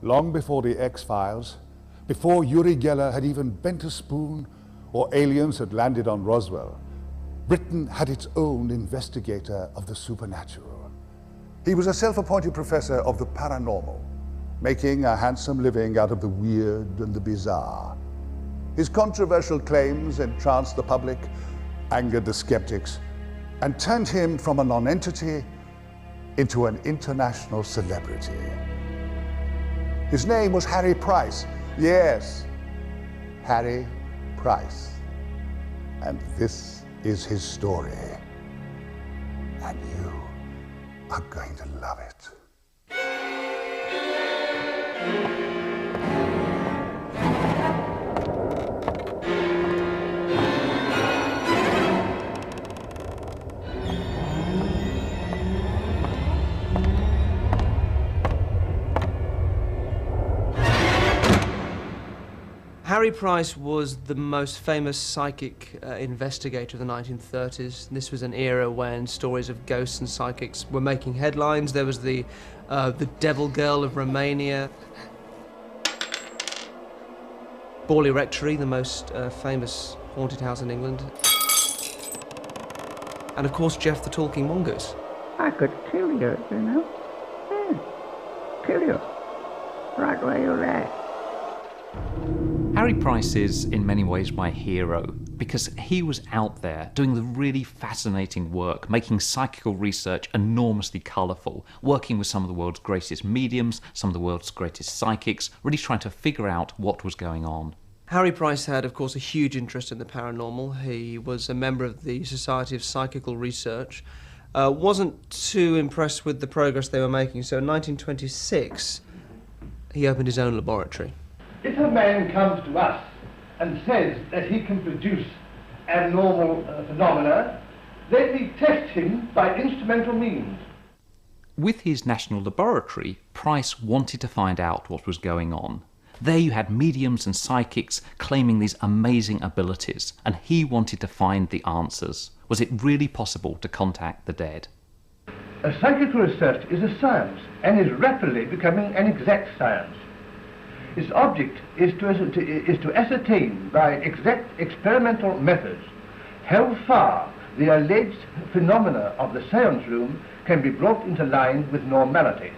Long before the X-Files, before Uri Geller had even bent a spoon or aliens had landed on Roswell, Britain had its own investigator of the supernatural. He was a self-appointed professor of the paranormal, making a handsome living out of the weird and the bizarre. His controversial claims entranced the public, angered the skeptics, and turned him from a non-entity into an international celebrity. His name was Harry Price. Yes, Harry Price. And this is his story. And you are going to love it. Harry Price was the most famous psychic investigator of the 1930s. This was an era when stories of ghosts and psychics were making headlines. There was the Devil Girl of Romania. Borley Rectory, the most famous haunted house in England. And of course, GEF the Talking Mongoose. I could kill you, you know. Yeah. Kill you. Right where you're at. Harry Price is, in many ways, my hero, because he was out there doing the really fascinating work, making psychical research enormously colourful, working with some of the world's greatest mediums, some of the world's greatest psychics, really trying to figure out what was going on. Harry Price had, of course, a huge interest in the paranormal. He was a member of the Society of Psychical Research. Wasn't too impressed with the progress they were making, so in 1926, he opened his own laboratory. If a man comes to us and says that he can produce abnormal phenomena, then we test him by instrumental means. With his national laboratory, Price wanted to find out what was going on. There you had mediums and psychics claiming these amazing abilities, and he wanted to find the answers. Was it really possible to contact the dead? Psychical research is a science and is rapidly becoming an exact science. Its object is to ascertain by exact experimental methods how far the alleged phenomena of the seance room can be brought into line with normality.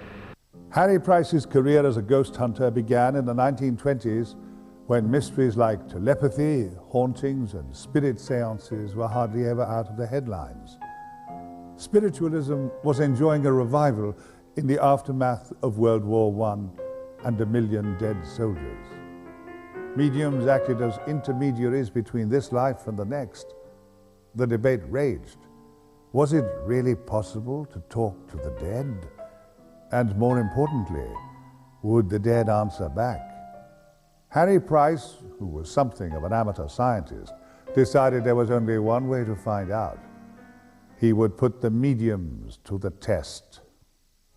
Harry Price's career as a ghost hunter began in the 1920s when mysteries like telepathy, hauntings, and spirit seances were hardly ever out of the headlines. Spiritualism was enjoying a revival in the aftermath of World War I and a million dead soldiers. Mediums acted as intermediaries between this life and the next. The debate raged. Was it really possible to talk to the dead? And more importantly, would the dead answer back? Harry Price, who was something of an amateur scientist, decided there was only one way to find out. He would put the mediums to the test.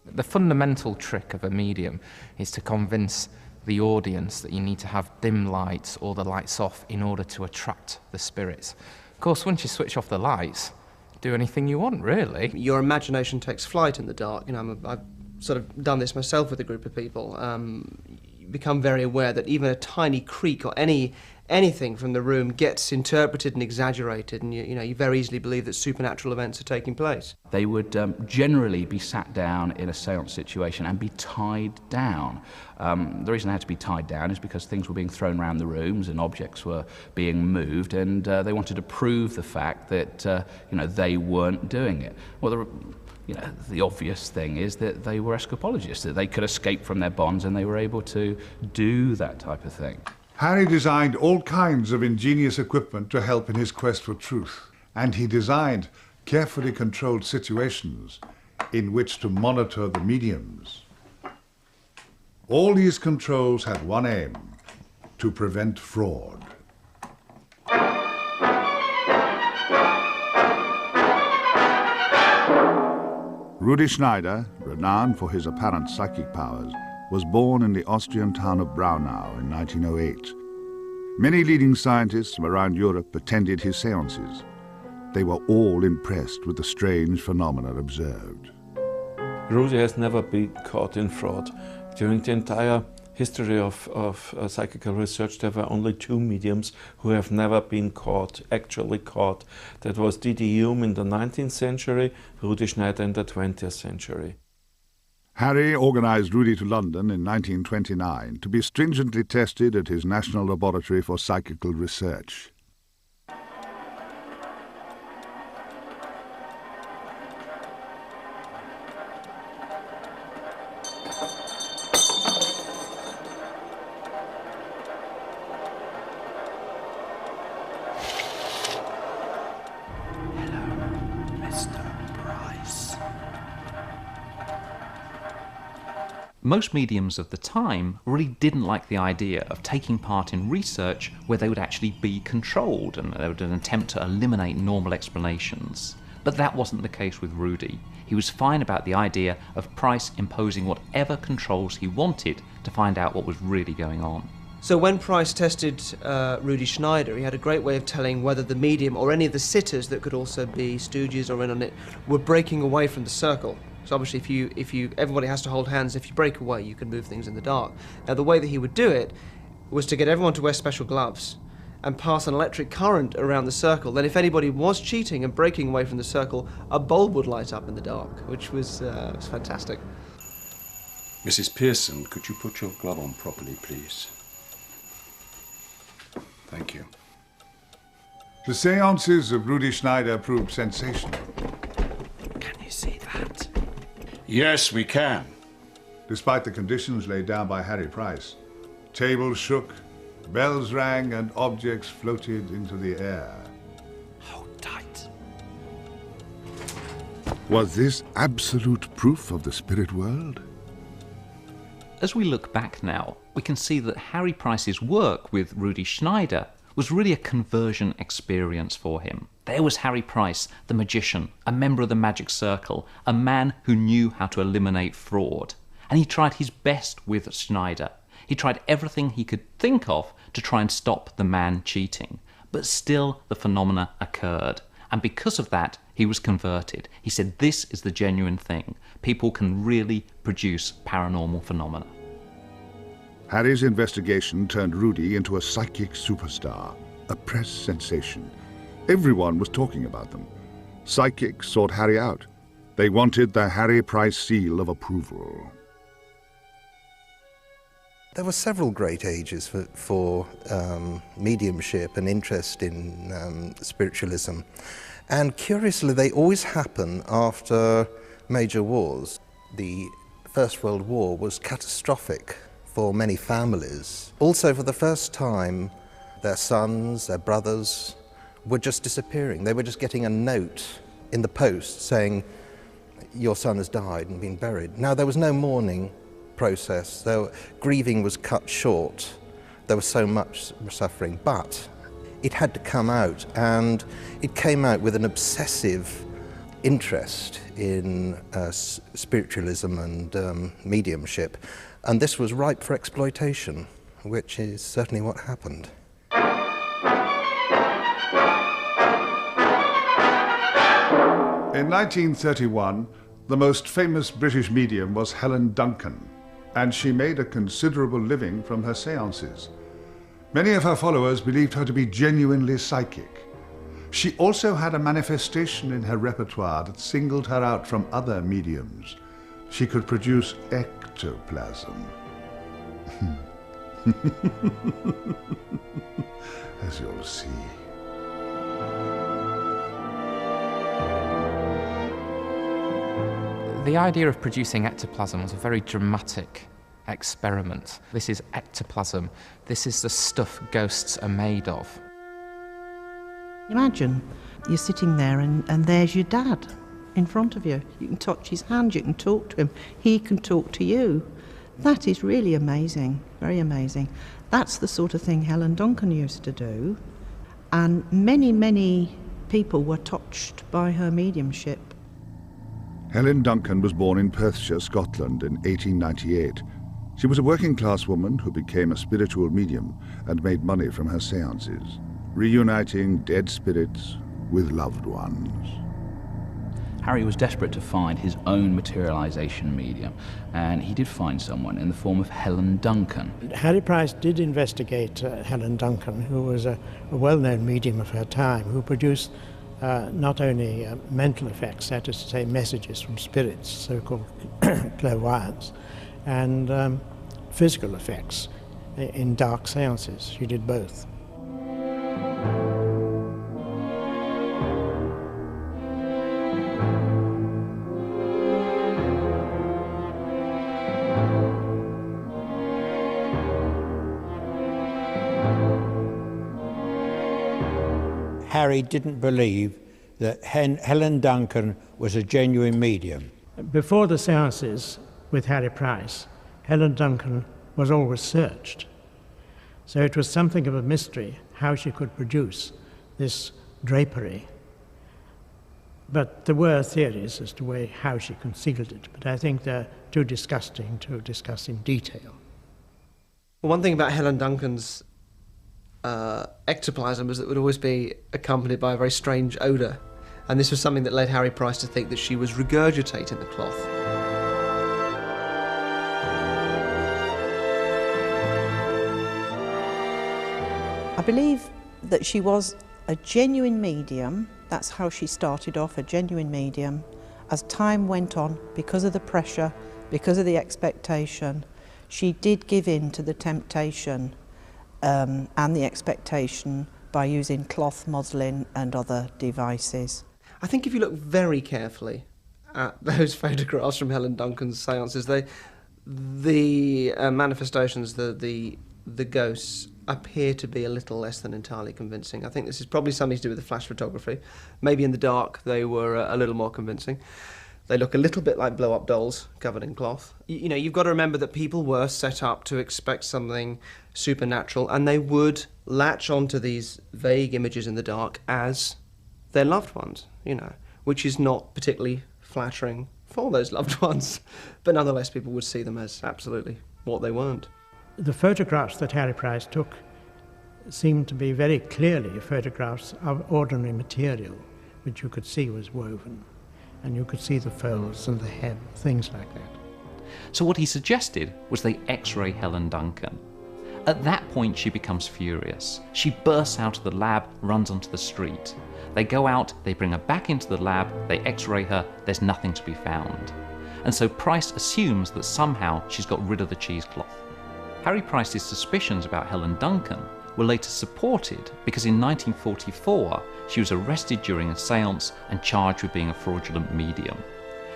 The fundamental trick of a medium is to convince the audience that you need to have dim lights or the lights off in order to attract the spirits. Of course, once you switch off the lights, do anything you want, really. Your imagination takes flight in the dark. You know, I've sort of done this myself with a group of people. You become very aware that even a tiny creak or anything from the room gets interpreted and exaggerated, and you very easily believe that supernatural events are taking place. They would generally be sat down in a seance situation and be tied down. The reason they had to be tied down is because things were being thrown around the rooms and objects were being moved, and they wanted to prove the fact that they weren't doing it. Well, the obvious thing is that they were escapologists, that they could escape from their bonds and they were able to do that type of thing. Harry designed all kinds of ingenious equipment to help in his quest for truth, and he designed carefully controlled situations in which to monitor the mediums. All these controls had one aim: to prevent fraud. Rudi Schneider, renowned for his apparent psychic powers, was born in the Austrian town of Braunau in 1908. Many leading scientists from around Europe attended his seances. They were all impressed with the strange phenomena observed. Rudi has never been caught in fraud. During the entire history of psychical research, there were only 2 mediums who have never been caught, actually caught. That was D.D. Hume in the 19th century, Rudi Schneider in the 20th century. Harry organised Rudy to London in 1929 to be stringently tested at his National Laboratory for Psychical Research. Most mediums of the time really didn't like the idea of taking part in research where they would actually be controlled and there would be an attempt to eliminate normal explanations. But that wasn't the case with Rudy. He was fine about the idea of Price imposing whatever controls he wanted to find out what was really going on. So when Price tested Rudi Schneider, he had a great way of telling whether the medium or any of the sitters that could also be stooges or in on it were breaking away from the circle. So obviously if you everybody has to hold hands. If you break away, you can move things in the dark. Now the way that he would do it was to get everyone to wear special gloves and pass an electric current around the circle. Then if anybody was cheating and breaking away from the circle, a bulb would light up in the dark, which was fantastic. Mrs. Pearson, could you put your glove on properly, please? Thank you. The séances of Rudi Schneider proved sensational. Can you see that? Yes, we can. Despite the conditions laid down by Harry Price, tables shook, bells rang, and objects floated into the air. Hold tight. Was this absolute proof of the spirit world? As we look back now, we can see that Harry Price's work with Rudi Schneider was really a conversion experience for him. There was Harry Price, the magician, a member of the Magic Circle, a man who knew how to eliminate fraud. And he tried his best with Schneider. He tried everything he could think of to try and stop the man cheating. But still the phenomena occurred. And because of that, he was converted. He said, this is the genuine thing. People can really produce paranormal phenomena. Harry's investigation turned Rudy into a psychic superstar, a press sensation. Everyone was talking about them. Psychics sought Harry out. They wanted the Harry Price seal of approval. There were several great ages for mediumship and interest in spiritualism. And curiously, they always happen after major wars. The First World War was catastrophic for many families. Also, for the first time, their sons, their brothers were just disappearing. They were just getting a note in the post saying, your son has died and been buried. Now, there was no mourning process. Grieving was cut short. There was so much suffering, but it had to come out, and it came out with an obsessive interest in spiritualism and mediumship. And this was ripe for exploitation, which is certainly what happened. In 1931, the most famous British medium was Helen Duncan, and she made a considerable living from her séances. Many of her followers believed her to be genuinely psychic. She also had a manifestation in her repertoire that singled her out from other mediums. She could produce ectoplasm. As you'll see. The idea of producing ectoplasm was a very dramatic experiment. This is ectoplasm. This is the stuff ghosts are made of. Imagine you're sitting there and there's your dad in front of you. You can touch his hand, you can talk to him, he can talk to you. That is really amazing, very amazing. That's the sort of thing Helen Duncan used to do, and many, many people were touched by her mediumship. Helen Duncan was born in Perthshire, Scotland in 1898. She was a working-class woman who became a spiritual medium and made money from her séances, reuniting dead spirits with loved ones. Harry was desperate to find his own materialisation medium, and he did find someone in the form of Helen Duncan. Harry Price did investigate Helen Duncan, who was a well-known medium of her time, who produced not only mental effects, that is to say messages from spirits, so-called clairvoyance, and physical effects in dark seances. She did both. Harry didn't believe that Helen Duncan was a genuine medium. Before the seances with Harry Price, Helen Duncan was always searched. So it was something of a mystery how she could produce this drapery. But there were theories as to how she concealed it, but I think they're too disgusting to discuss in detail. Well, one thing about Helen Duncan's ectoplasm was that it would always be accompanied by a very strange odour, and this was something that led Harry Price to think that she was regurgitating the cloth. I believe that she was a genuine medium. That's how she started off, a genuine medium. As time went on, because of the pressure, because of the expectation, she did give in to the temptation and the expectation by using cloth, muslin and other devices. I think if you look very carefully at those photographs from Helen Duncan's seances, the manifestations, the ghosts, appear to be a little less than entirely convincing. I think this is probably something to do with the flash photography. Maybe in the dark they were a little more convincing. They look a little bit like blow-up dolls covered in cloth. You know, you've got to remember that people were set up to expect something supernatural, and they would latch onto these vague images in the dark as their loved ones, you know, which is not particularly flattering for those loved ones. But nonetheless, people would see them as absolutely what they weren't. The photographs that Harry Price took seemed to be very clearly photographs of ordinary material, which you could see was woven. And you could see the folds and the hem, things like that. So what he suggested was they X-ray Helen Duncan. At that point, she becomes furious. She bursts out of the lab, runs onto the street. They go out, they bring her back into the lab, they X-ray her, there's nothing to be found. And so Price assumes that somehow she's got rid of the cheesecloth. Harry Price's suspicions about Helen Duncan were later supported because in 1944 she was arrested during a séance and charged with being a fraudulent medium.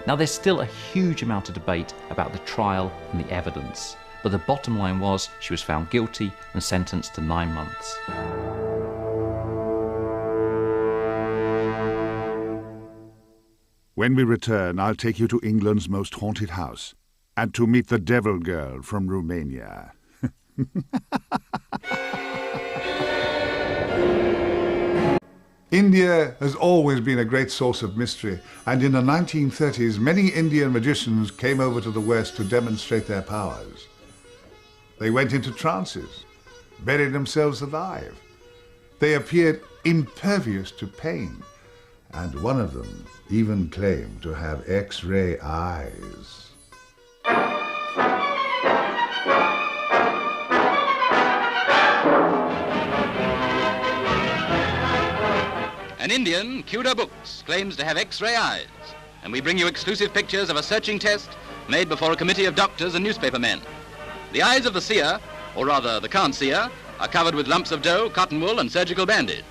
Now there's still a huge amount of debate about the trial and the evidence, but the bottom line was she was found guilty and sentenced to 9 months. When we return, I'll take you to England's most haunted house and to meet the Devil Girl from Romania. India has always been a great source of mystery, and in the 1930s many Indian magicians came over to the West to demonstrate their powers. They went into trances, buried themselves alive. They appeared impervious to pain, and one of them even claimed to have X-ray eyes. An Indian, Cuda Books, claims to have X-ray eyes, and we bring you exclusive pictures of a searching test made before a committee of doctors and newspapermen. The eyes of the seer, or rather the can't-seer, are covered with lumps of dough, cotton wool and surgical bandage.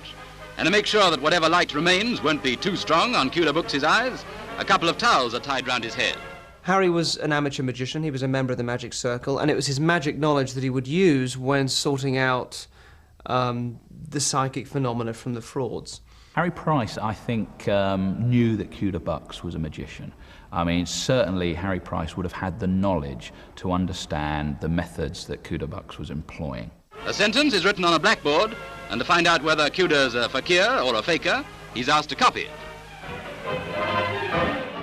And to make sure that whatever light remains won't be too strong on Cuda Books' eyes, a couple of towels are tied round his head. Harry was an amateur magician, he was a member of the Magic Circle, and it was his magic knowledge that he would use when sorting out the psychic phenomena from the frauds. Harry Price, I think, knew that Cuda Books was a magician. I mean, certainly Harry Price would have had the knowledge to understand the methods that Cuda Books was employing. A sentence is written on a blackboard, and to find out whether Cuda's a fakir or a faker, he's asked to copy it.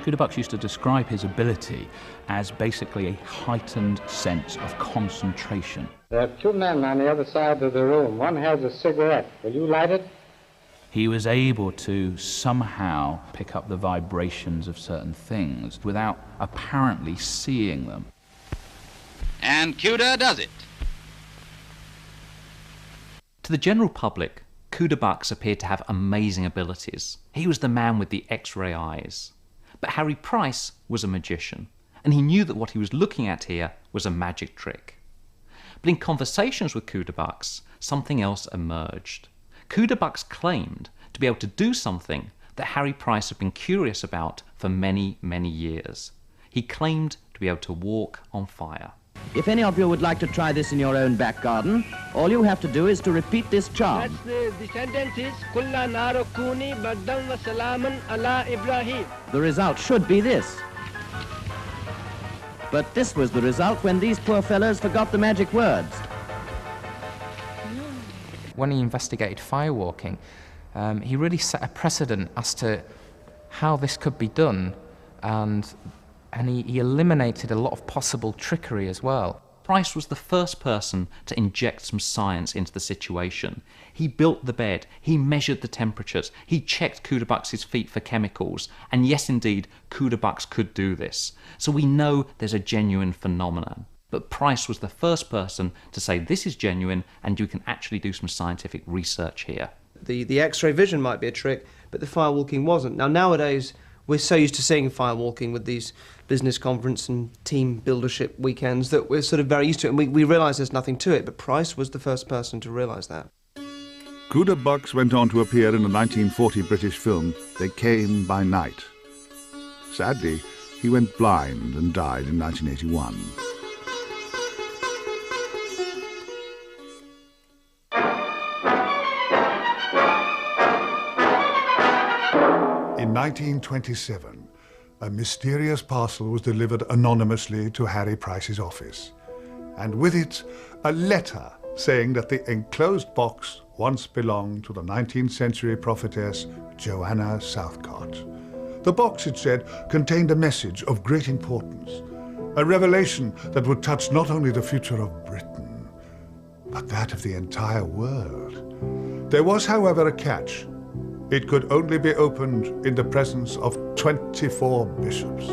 Cuda Books used to describe his ability as basically a heightened sense of concentration. There are two men on the other side of the room. One has a cigarette. Will you light it? He was able to somehow pick up the vibrations of certain things without apparently seeing them. And Cuda does it. To the general public, Cuda Bux appeared to have amazing abilities. He was the man with the X-ray eyes. But Harry Price was a magician, and he knew that what he was looking at here was a magic trick. But in conversations with Cuda Bux, something else emerged. Cuda Bux claimed to be able to do something that Harry Price had been curious about for many, many years. He claimed to be able to walk on fire. If any of you would like to try this in your own back garden, all you have to do is to repeat this charm. The sentence is Kulla narukuni bagdam wa salaman ala Ibrahim. The result should be this. But this was the result when these poor fellows forgot the magic words. When he investigated firewalking, he really set a precedent as to how this could be done, and he eliminated a lot of possible trickery as well. Price was the first person to inject some science into the situation. He built the bed, he measured the temperatures, he checked Cuda Bux's feet for chemicals, and yes indeed, Cuda Bux could do this. So we know there's a genuine phenomenon. But Price was the first person to say this is genuine and you can actually do some scientific research here. The X-ray vision might be a trick, but the firewalking wasn't. Now nowadays, we're so used to seeing firewalking with these business conference and team buildership weekends that we're sort of very used to it, and we realise there's nothing to it, but Price was the first person to realise that. Cuda Bux went on to appear in the 1940 British film They Came by Night. Sadly, he went blind and died in 1981. In 1927, a mysterious parcel was delivered anonymously to Harry Price's office, and with it, a letter saying that the enclosed box once belonged to the 19th century prophetess Joanna Southcott. The box, it said, contained a message of great importance, a revelation that would touch not only the future of Britain, but that of the entire world. There was, however, a catch. It could only be opened in the presence of 24 bishops.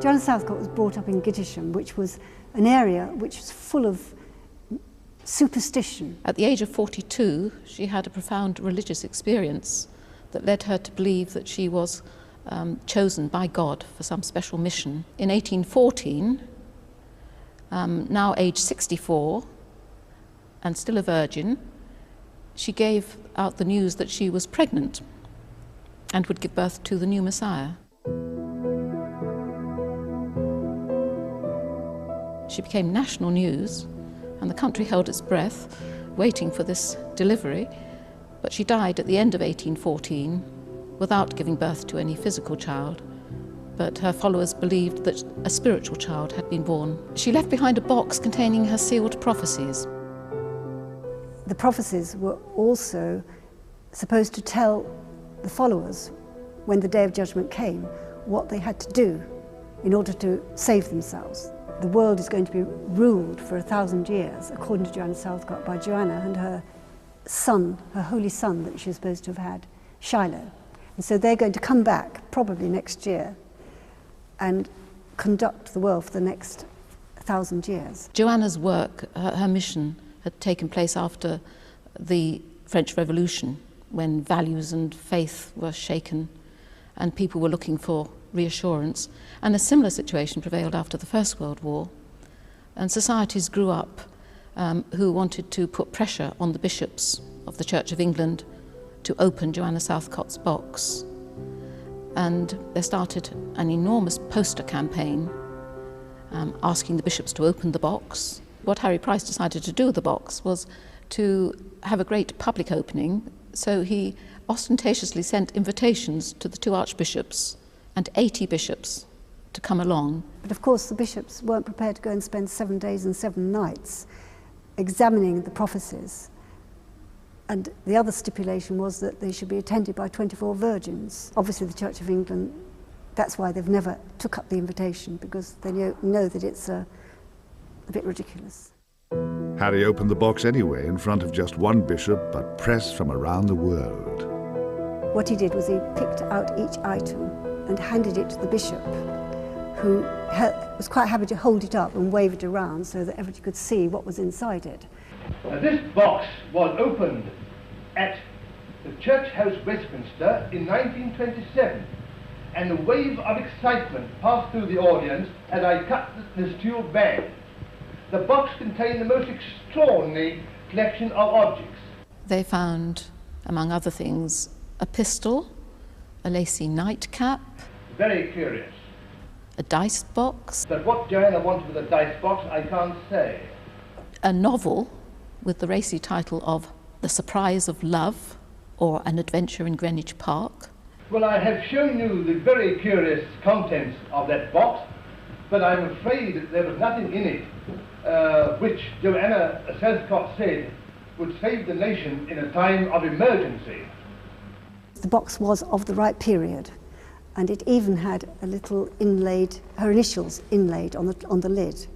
Joanna Southcott was brought up in Gittisham, which was an area which was full of superstition. At the age of 42, she had a profound religious experience that led her to believe that she was chosen by God for some special mission. In 1814, now aged 64 and still a virgin, she gave out the news that she was pregnant and would give birth to the new Messiah. She became national news, and the country held its breath, waiting for this delivery, but she died at the end of 1814 without giving birth to any physical child, but her followers believed that a spiritual child had been born. She left behind a box containing her sealed prophecies. The prophecies were also supposed to tell the followers, when the Day of Judgment came, what they had to do in order to save themselves. The world is going to be ruled for 1,000 years, according to Joanna Southcott, by Joanna and her son, her holy son that she was supposed to have had, Shiloh. And so they're going to come back, probably next year, and conduct the world for the next 1,000 years. Joanna's work, her mission, had taken place after the French Revolution, when values and faith were shaken and people were looking for reassurance. And a similar situation prevailed after the First World War. And societies grew up who wanted to put pressure on the bishops of the Church of England to open Joanna Southcott's box. And they started an enormous poster campaign asking the bishops to open the box. What Harry Price decided to do with the box was to have a great public opening, so he ostentatiously sent invitations to the 2 archbishops and 80 bishops to come along. But of course the bishops weren't prepared to go and spend 7 days and 7 nights examining the prophecies. And the other stipulation was that they should be attended by 24 virgins. Obviously the Church of England, that's why they've never took up the invitation, because they know that it's a bit ridiculous. Harry opened the box anyway in front of just one bishop, but press from around the world. What he did was he picked out each item and handed it to the bishop, who was quite happy to hold it up and wave it around so that everybody could see what was inside it. This box was opened at the Church House, Westminster in 1927, and a wave of excitement passed through the audience as I cut the steel bag. The box contained the most extraordinary collection of objects. They found, among other things, a pistol, a lacy nightcap. Very curious. A dice box. But what Joanna wanted with a dice box, I can't say. A novel with the racy title of The Surprise of Love, or An Adventure in Greenwich Park. Well, I have shown you the very curious contents of that box, but I'm afraid that there was nothing in it which Joanna Southcott said would save the nation in a time of emergency. The box was of the right period, and it even had a little inlaid, her initials inlaid on the lid.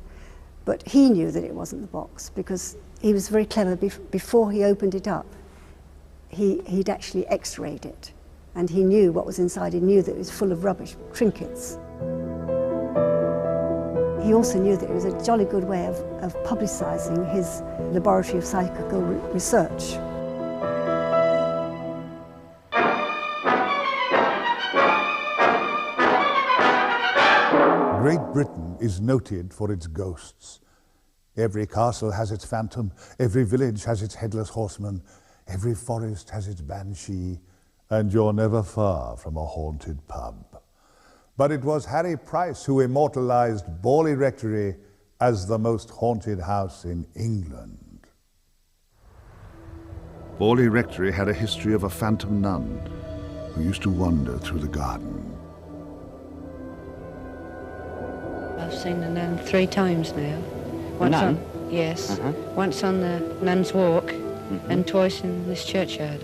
But he knew that it wasn't the box because he was very clever. Before he opened it up, he'd actually x-rayed it, and he knew what was inside. He knew that it was full of rubbish, trinkets. He also knew that it was a jolly good way of publicising his laboratory of psychical research. Great Britain is noted for its ghosts. Every castle has its phantom, every village has its headless horseman, every forest has its banshee, and you're never far from a haunted pub. But it was Harry Price who immortalised Borley Rectory as the most haunted house in England. Borley Rectory had a history of a phantom nun who used to wander through the garden. I've seen the nun 3 times now. Once nun? Yes. Once on the Nun's Walk and twice in this churchyard.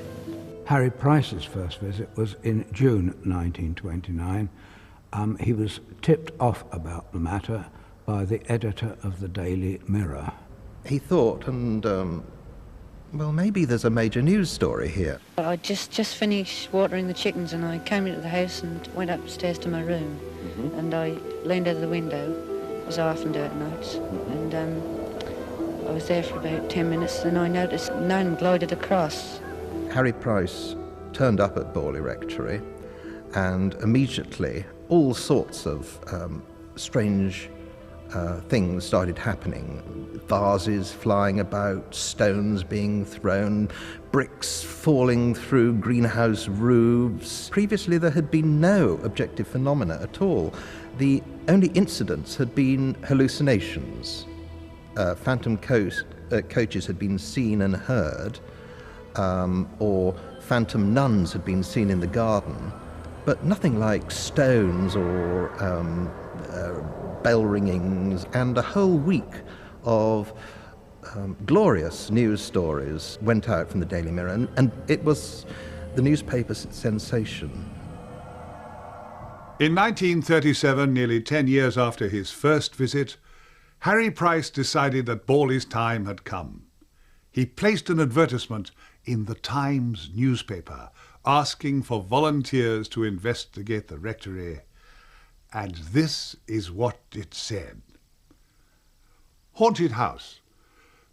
Harry Price's first visit was in June 1929. He was tipped off about the matter by the editor of the Daily Mirror. He thought, well, maybe there's a major news story here. I just finished watering the chickens and I came into the house and went upstairs to my room. And I leaned out of the window, as I often do at nights, and I was there for about 10 minutes and I noticed a nun glided across. Harry Price turned up at Borley Rectory and immediately all sorts of strange things started happening. Vases flying about, stones being thrown, bricks falling through greenhouse roofs. Previously there had been no objective phenomena at all. The only incidents had been hallucinations. Phantom coaches had been seen and heard, or phantom nuns had been seen in the garden, but nothing like stones or bell ringings, and a whole week of glorious news stories went out from the Daily Mirror, and it was the newspaper's sensation. In 1937, nearly 10 years after his first visit, Harry Price decided that Borley's time had come. He placed an advertisement in the Times newspaper asking for volunteers to investigate the rectory, and this is what it said. Haunted house.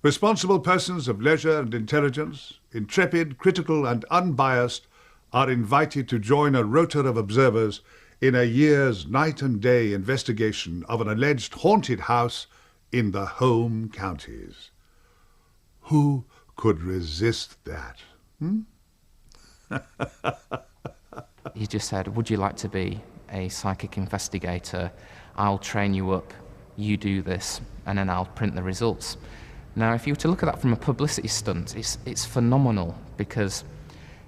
Responsible persons of leisure and intelligence, intrepid, critical and unbiased, are invited to join a rota of observers in a year's night and day investigation of an alleged haunted house in the home counties. Who could resist that? He just said, would you like to be a psychic investigator? I'll train you up, you do this, and then I'll print the results. Now, if you were to look at that from a publicity stunt, it's phenomenal, because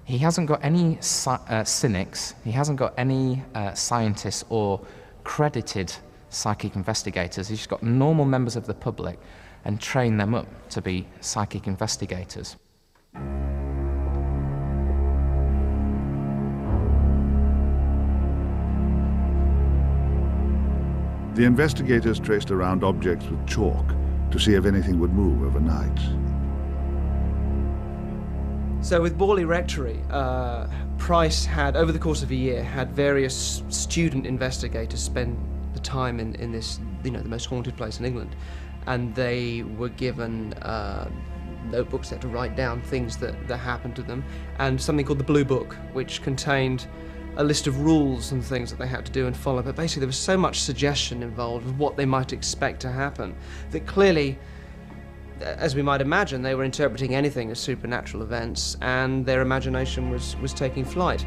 he hasn't got any cynics, he hasn't got any scientists or credited psychic investigators. He's just got normal members of the public and train them up to be psychic investigators. The investigators traced around objects with chalk to see if anything would move overnight. So with Borley Rectory, Price had, over the course of a year, had various student investigators spend the time in this, the most haunted place in England, and they were given notebooks there to write down things that happened to them, and something called the Blue Book, which contained a list of rules and things that they had to do and follow. But basically there was so much suggestion involved of what they might expect to happen that clearly, as we might imagine, they were interpreting anything as supernatural events, and their imagination was taking flight.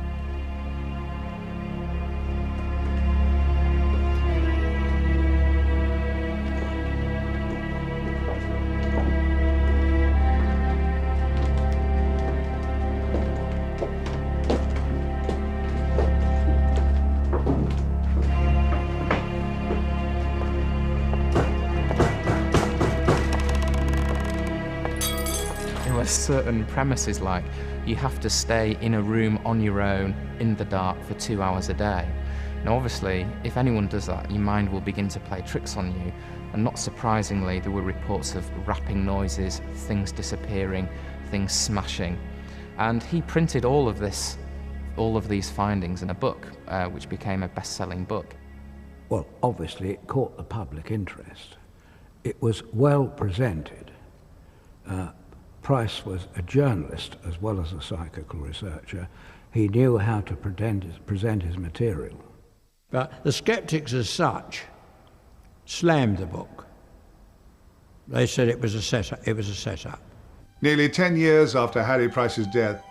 Certain premises, like you have to stay in a room on your own in the dark for 2 hours a day. Now obviously, if anyone does that, your mind will begin to play tricks on you, and not surprisingly there were reports of rapping noises, things disappearing, things smashing, and he printed all of these findings in a book, which became a best-selling book. Well, obviously it caught the public interest. It was well presented. Price was a journalist as well as a psychical researcher. He knew how to present his material. But the skeptics as such slammed the book. They said it was a setup. Nearly 10 years after Harry Price's death,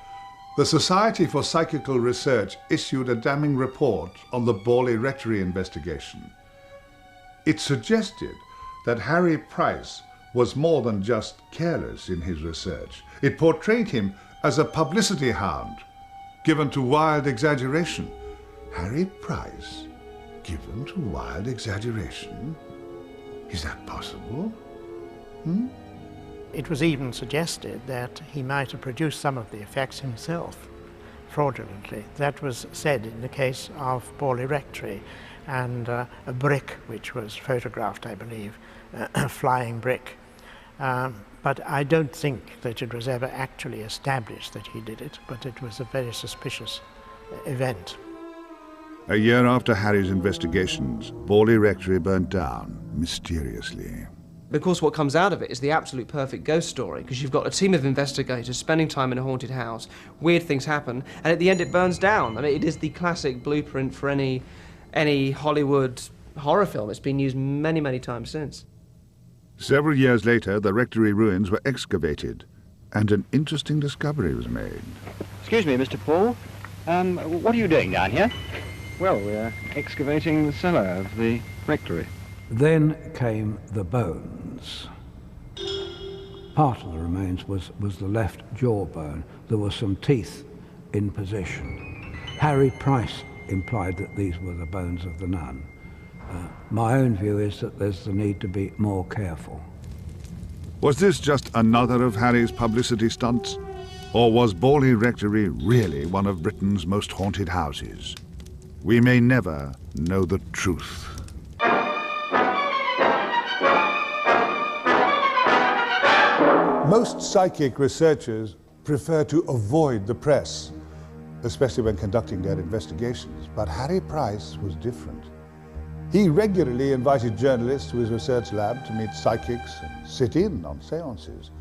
the Society for Psychical Research issued a damning report on the Borley Rectory investigation. It suggested that Harry Price was more than just careless in his research. It portrayed him as a publicity hound, given to wild exaggeration. Harry Price, given to wild exaggeration? Is that possible? It was even suggested that he might have produced some of the effects himself, fraudulently. That was said in the case of Borley Rectory, and a brick which was photographed, I believe, a flying brick. But I don't think that it was ever actually established that he did it, but it was a very suspicious event. A year after Harry's investigations, Borley Rectory burnt down mysteriously. Of course, what comes out of it is the absolute perfect ghost story, because you've got a team of investigators spending time in a haunted house, weird things happen, and at the end it burns down. I mean, it is the classic blueprint for any Hollywood horror film. It's been used many, many times since. Several years later, the rectory ruins were excavated, and an interesting discovery was made. Excuse me, Mr. Paul. What are you doing down here? Well, we're excavating the cellar of the rectory. Then came the bones. Part of the remains was the left jawbone. There were some teeth in position. Harry Price implied that these were the bones of the nun. My own view is that there's the need to be more careful. Was this just another of Harry's publicity stunts? Or was Borley Rectory really one of Britain's most haunted houses? We may never know the truth. Most psychic researchers prefer to avoid the press, especially when conducting their investigations. But Harry Price was different. He regularly invited journalists to his research lab to meet psychics and sit in on seances.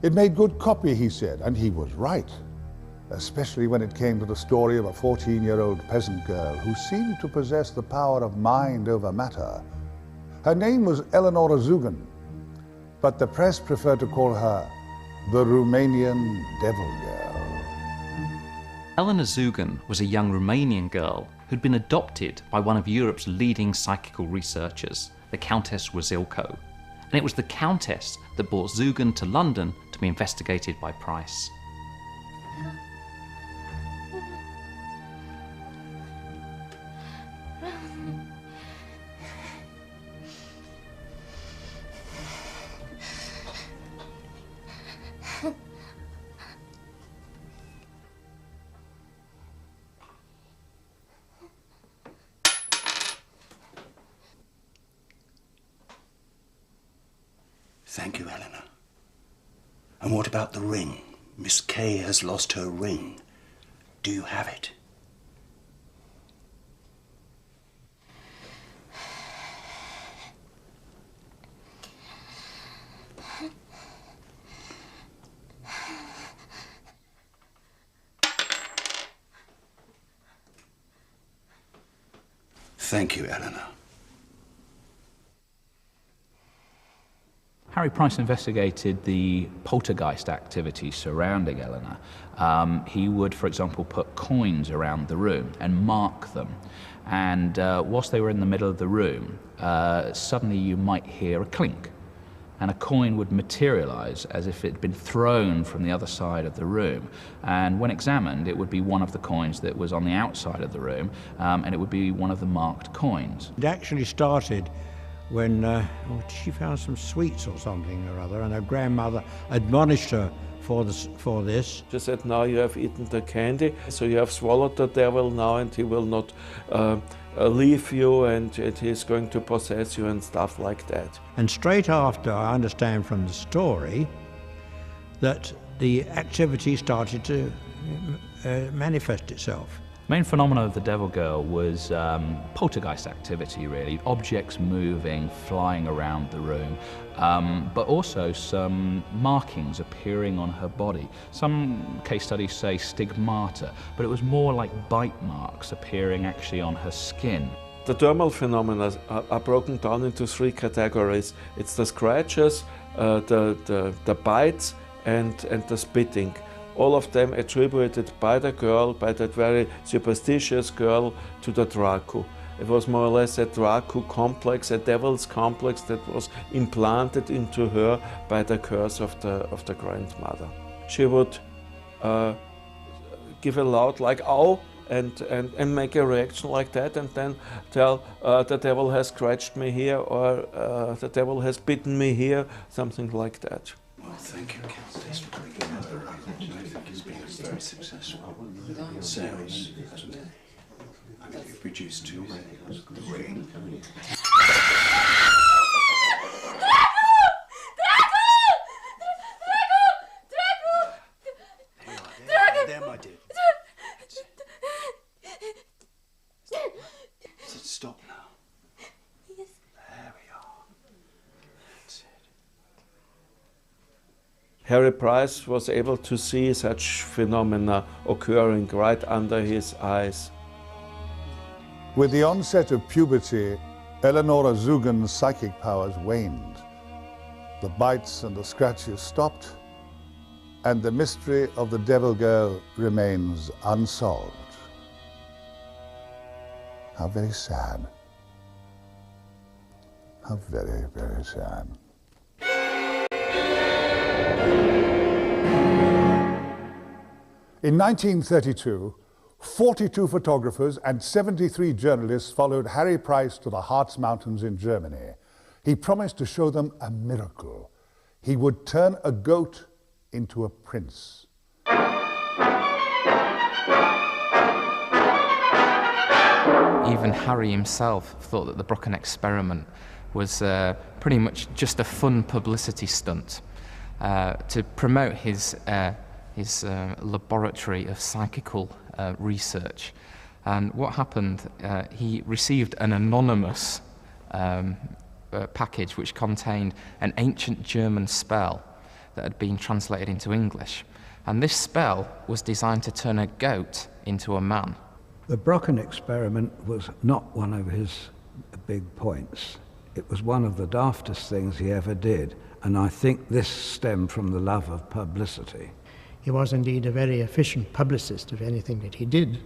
It made good copy, he said, and he was right, especially when it came to the story of a 14-year-old peasant girl who seemed to possess the power of mind over matter. Her name was Eleonora Zugan, but the press preferred to call her the Romanian Devil Girl. Eleanor Zugan was a young Romanian girl who'd been adopted by one of Europe's leading psychical researchers, the Countess Wasilko. And it was the Countess that brought Zugan to London to be investigated by Price. Thank you, Eleanor. And what about the ring? Miss Kay has lost her ring. Do you have it? Thank you, Eleanor. Harry Price investigated the poltergeist activity surrounding Eleanor. He would, for example, put coins around the room and mark them. And whilst they were in the middle of the room, suddenly you might hear a clink. And a coin would materialize as if it had been thrown from the other side of the room. And when examined, it would be one of the coins that was on the outside of the room, and it would be one of the marked coins. It actually started when she found some sweets or something or other, and her grandmother admonished her for this. She said, now you have eaten the candy, so you have swallowed the devil now, and he will not leave you, and he's going to possess you and stuff like that. And straight after, I understand from the story, that the activity started to manifest itself. The main phenomenon of the Devil Girl was poltergeist activity, really. Objects moving, flying around the room, but also some markings appearing on her body. Some case studies say stigmata, but it was more like bite marks appearing actually on her skin. The dermal phenomena are broken down into three categories. It's the scratches, the bites, and the spitting. All of them attributed by the girl, by that very superstitious girl, to the Dracu. It was more or less a Dracu complex, a devil's complex that was implanted into her by the curse of the grandmother. She would give a loud like "ow" and make a reaction like that, and then tell the devil has scratched me here, or the devil has bitten me here, something like that. Well, thank you, Countess, for bringing that around. I think it's been very successful. Sales, hasn't it? I mean, you've produced two rings. The ring. There, my dear. Stop now. Yes. There we are. That's it. Harry Price was able to see such phenomena occurring right under his eyes. With the onset of puberty, Eleonora Zugan's psychic powers waned. The bites and the scratches stopped, and the mystery of the Devil Girl remains unsolved. How very sad. How very, very sad. In 1932, 42 photographers and 73 journalists followed Harry Price to the Harz Mountains in Germany. He promised to show them a miracle. He would turn a goat into a prince. Even Harry himself thought that the Brocken experiment was pretty much just a fun publicity stunt to promote his laboratory of psychical research. And what happened, he received an anonymous package which contained an ancient German spell that had been translated into English. And this spell was designed to turn a goat into a man. The Brocken experiment was not one of his big points. It was one of the daftest things he ever did, and I think this stemmed from the love of publicity. He was indeed a very efficient publicist of anything that he did,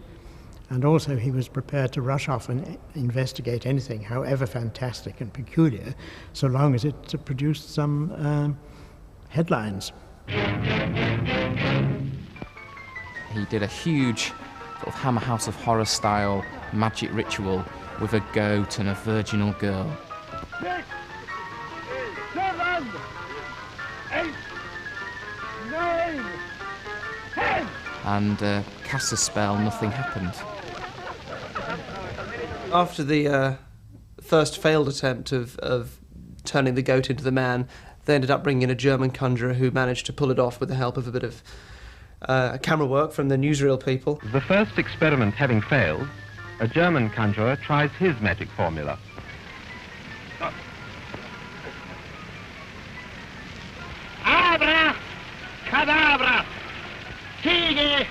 and also he was prepared to rush off and investigate anything, however fantastic and peculiar, so long as it produced some headlines. He did a huge sort of Hammer House of Horror style magic ritual with a goat and a virginal girl. 6, 7, 8, 9, 10. And cast a spell, nothing happened. After the first failed attempt of turning the goat into the man. They ended up bringing in a German conjurer who managed to pull it off with the help of a bit of camera work from the newsreel people. The first experiment having failed, a German conjurer tries his magic formula. Abra, Kadabra, Ziege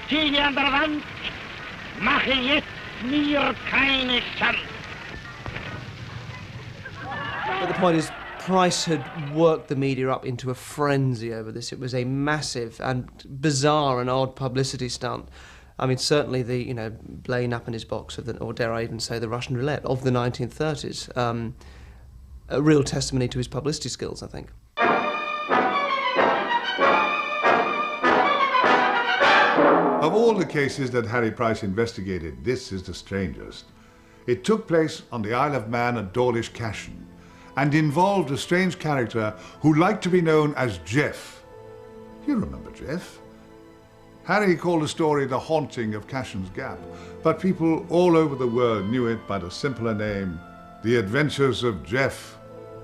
an der Wand, mache jetzt mir keine Chance. But the point is, Price had worked the media up into a frenzy over this. It was a massive and bizarre and odd publicity stunt. I mean, certainly the, you know, blowing up in his box of the, or dare I even say the Russian roulette of the 1930s. A real testimony to his publicity skills, I think. Of all the cases that Harry Price investigated, this is the strangest. It took place on the Isle of Man at Dawlish Cashen, and involved a strange character who liked to be known as Jeff. You remember Jeff? Harry called the story The Haunting of Cashens Gap, but people all over the world knew it by the simpler name, The Adventures of Jeff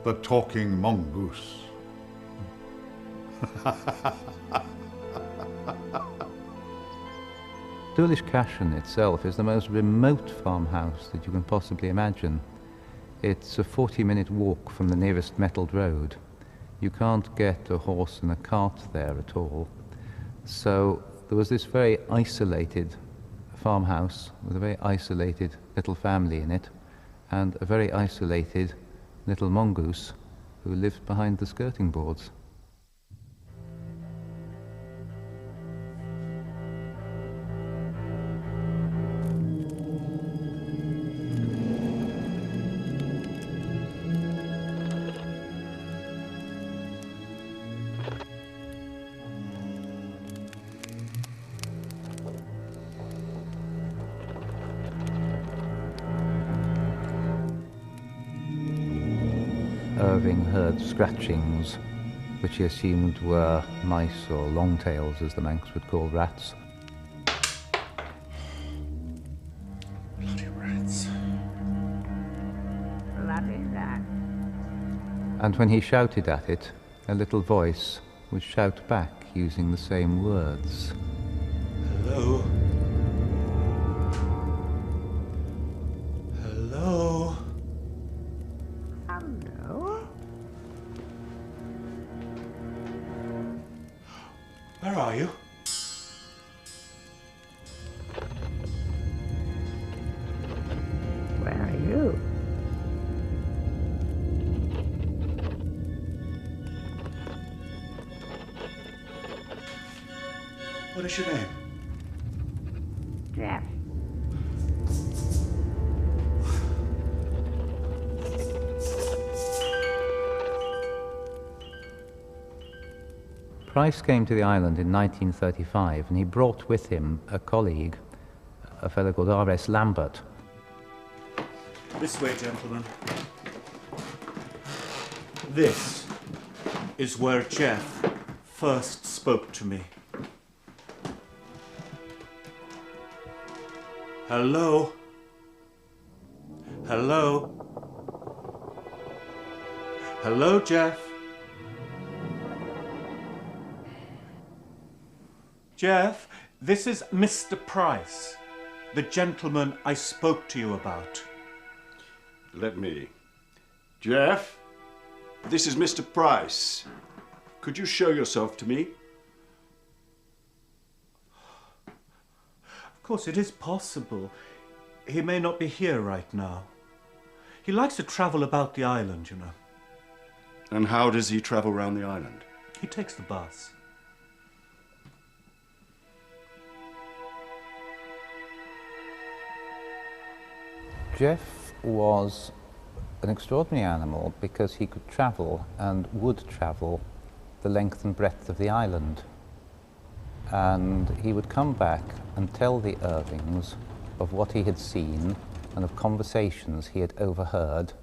the Talking Mongoose. Dawlish Cashen itself is the most remote farmhouse that you can possibly imagine. It's a 40-minute walk from the nearest metalled road. You can't get a horse and a cart there at all. So there was this very isolated farmhouse with a very isolated little family in it, and a very isolated little mongoose who lived behind the skirting boards. Irving heard scratchings, which he assumed were mice or longtails, as the Manx would call rats. Bloody rats. Bloody rats. And when he shouted at it, a little voice would shout back using the same words. Hello? Hello? Where are you? Where are you? What is your name? Jeff. Price came to the island in 1935, and he brought with him a colleague, a fellow called R.S. Lambert. This way, gentlemen. This is where Jeff first spoke to me. Hello? Hello? Hello, Jeff? Jeff, this is Mr. Price, the gentleman I spoke to you about. Let me. Jeff, this is Mr. Price. Could you show yourself to me? Of course, it is possible. He may not be here right now. He likes to travel about the island, you know. And how does he travel around the island? He takes the bus. Jeff was an extraordinary animal because he could travel and would travel the length and breadth of the island. And he would come back and tell the Irvings of what he had seen and of conversations he had overheard.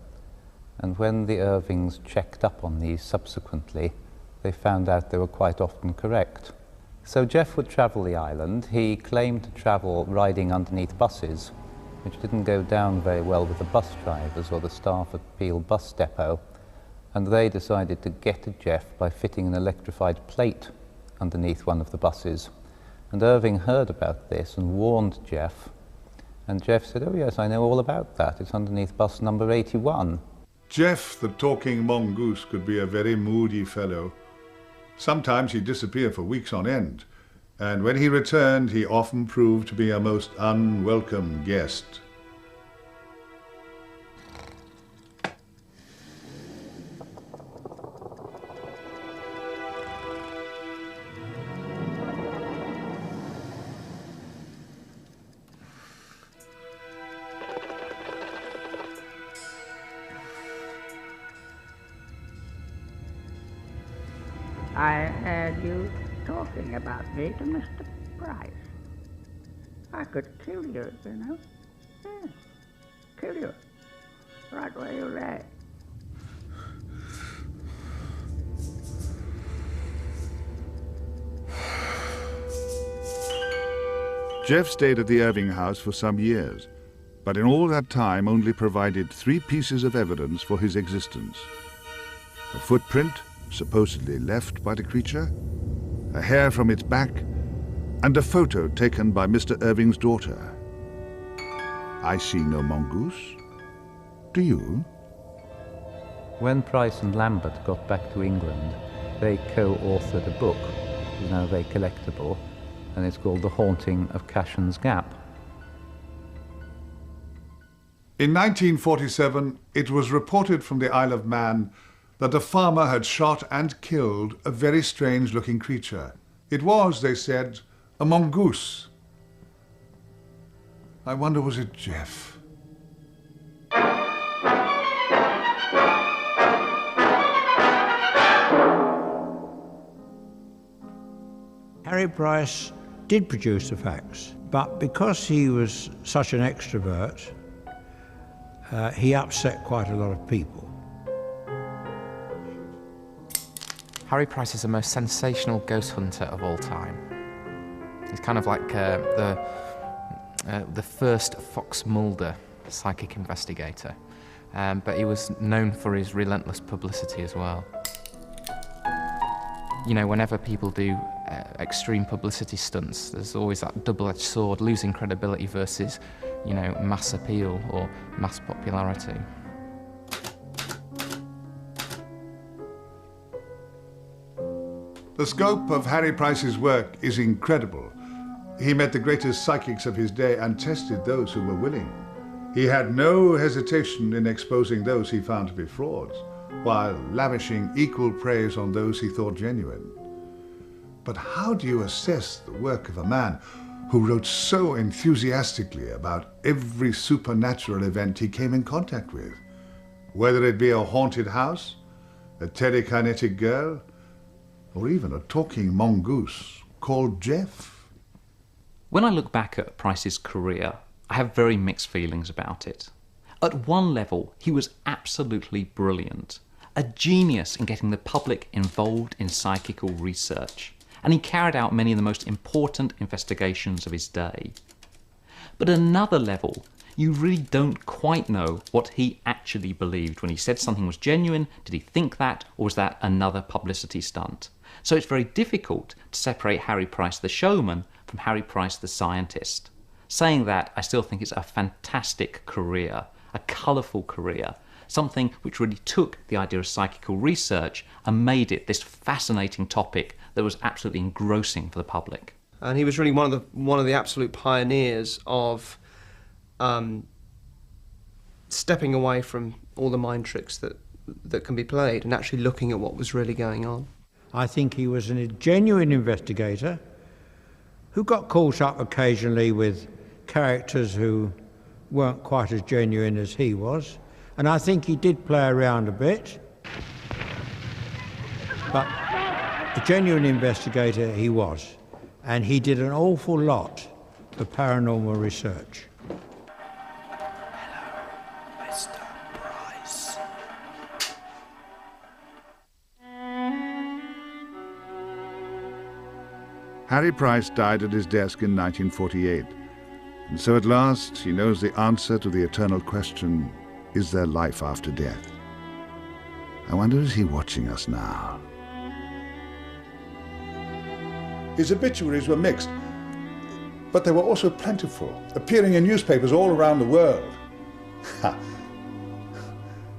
And when the Irvings checked up on these subsequently, they found out they were quite often correct. So Jeff would travel the island. He claimed to travel riding underneath buses, which didn't go down very well with the bus drivers or the staff at Peel Bus Depot. and they decided to get at Geoff by fitting an electrified plate underneath one of the buses. And Irving heard about this and warned Geoff, and Geoff said, "Oh yes, I know all about that. It's underneath bus number 81. GEF the Talking Mongoose could be a very moody fellow. Sometimes he'd disappear for weeks on end, and when he returned, he often proved to be a most unwelcome guest. I heard you talking about me to Mr. Price. I could kill you, you know. Yes, kill you. Right where you lay. GEF stayed at the Irving house for some years, but in all that time only provided 3 pieces of evidence for his existence. A footprint, supposedly left by the creature, a hair from its back, and a photo taken by Mr. Irving's daughter. I see no mongoose. Do you? When Price and Lambert got back to England, they co-authored a book, which is now very collectible, and it's called The Haunting of Cashens Gap. In 1947, it was reported from the Isle of Man that a farmer had shot and killed a very strange-looking creature. It was, they said, a mongoose. I wonder, was it GEF? Harry Price did produce the facts, but because he was such an extrovert, he upset quite a lot of people. Harry Price is the most sensational ghost hunter of all time. He's kind of like the first Fox Mulder psychic investigator, but he was known for his relentless publicity as well. You know, whenever people do extreme publicity stunts, there's always that double-edged sword, losing credibility versus, you know, mass appeal or mass popularity. The scope of Harry Price's work is incredible. He met the greatest psychics of his day and tested those who were willing. He had no hesitation in exposing those he found to be frauds, while lavishing equal praise on those he thought genuine. But how do you assess the work of a man who wrote so enthusiastically about every supernatural event he came in contact with? Whether it be a haunted house, a telekinetic girl, or even a talking mongoose called GEF. When I look back at Price's career, I have very mixed feelings about it. At one level, he was absolutely brilliant, a genius in getting the public involved in psychical research, and he carried out many of the most important investigations of his day. But at another level, you really don't quite know what he actually believed when he said something was genuine. Did he think that, or was that another publicity stunt? So it's very difficult to separate Harry Price the showman from Harry Price the scientist. Saying that, I still think it's a fantastic career, a colourful career, something which really took the idea of psychical research and made it this fascinating topic that was absolutely engrossing for the public. And he was really one of the absolute pioneers of stepping away from all the mind tricks that can be played and actually looking at what was really going on. I think he was a genuine investigator who got caught up occasionally with characters who weren't quite as genuine as he was. And I think he did play around a bit. But a genuine investigator he was. And he did an awful lot of paranormal research. Hello, Mr. Price. Harry Price died at his desk in 1948, and so at last he knows the answer to the eternal question, is there life after death? I wonder, is he watching us now? His obituaries were mixed, but they were also plentiful, appearing in newspapers all around the world.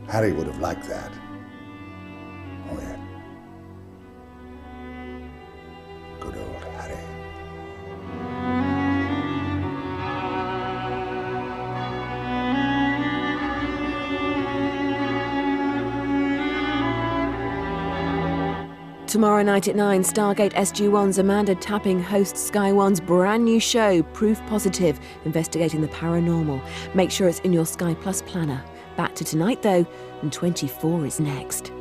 Harry would have liked that. Oh, yeah. Good old Harry. Tomorrow night at 9, Stargate SG-1's Amanda Tapping hosts Sky One's brand new show, Proof Positive, investigating the paranormal. Make sure it's in your Sky Plus planner. Back to tonight, though, and 24 is next.